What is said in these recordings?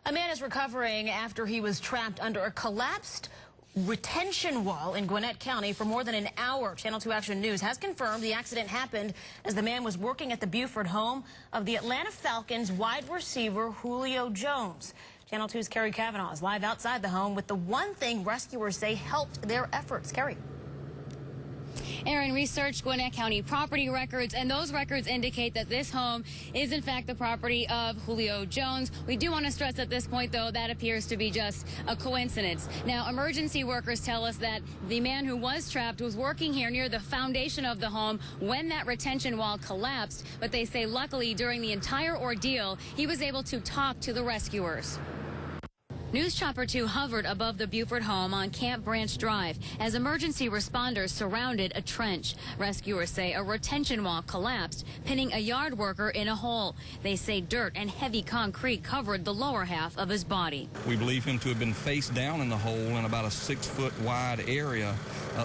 A man is recovering after he was trapped under a collapsed retention wall in Gwinnett County for more than an hour. Channel 2 Action News has confirmed the accident happened as the man was working at the Buford home of the Atlanta Falcons wide receiver Julio Jones. Channel 2's Carrie Kavanaugh is live outside the home with the one thing rescuers say helped their efforts. Carrie. Aaron researched Gwinnett County property records, and those records indicate that this home is in fact the property of Julio Jones. We do want to stress at this point, though, that appears to be just a coincidence. Now, emergency workers tell us that the man who was trapped was working here near the foundation of the home when that retention wall collapsed, but they say luckily during the entire ordeal, he was able to talk to the rescuers. News Chopper 2 hovered above the Buford home on Camp Branch Drive as emergency responders surrounded a trench. Rescuers say a retention wall collapsed, pinning a yard worker in a hole. They say dirt and heavy concrete covered the lower half of his body. We believe him to have been face down in the hole in about a 6-foot wide area,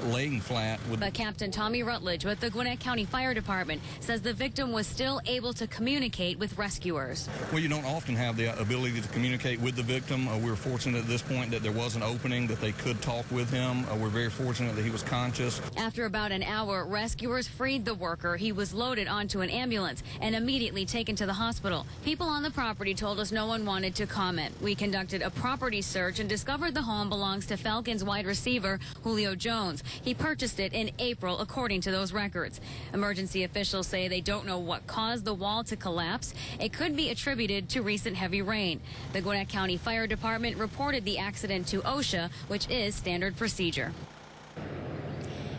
laying flat. But Captain Tommy Rutledge with the Gwinnett County Fire Department says the victim was still able to communicate with rescuers. Well, you don't often have the ability to communicate with the victim. We're fortunate at this point that there was an opening that they could talk with him. We're very fortunate that he was conscious. After about an hour, rescuers freed the worker. He was loaded onto an ambulance and immediately taken to the hospital. People on the property told us no one wanted to comment. We conducted a property search and discovered the home belongs to Falcons wide receiver Julio Jones. He purchased it in April, according to those records. Emergency officials say they don't know what caused the wall to collapse. It could be attributed to recent heavy rain. The Gwinnett County Fire Department reported the accident to OSHA, which is standard procedure.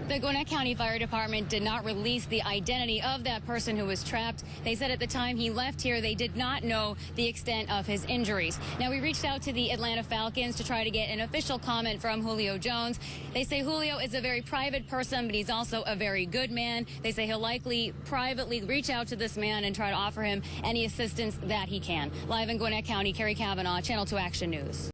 The Gwinnett County Fire Department did not release the identity of that person who was trapped. They said at the time he left here, they did not know the extent of his injuries. Now, we reached out to the Atlanta Falcons to try to get an official comment from Julio Jones. They say Julio is a very private person, but he's also a very good man. They say he'll likely privately reach out to this man and try to offer him any assistance that he can. Live in Gwinnett County, Carrie Kavanaugh, Channel 2 Action News.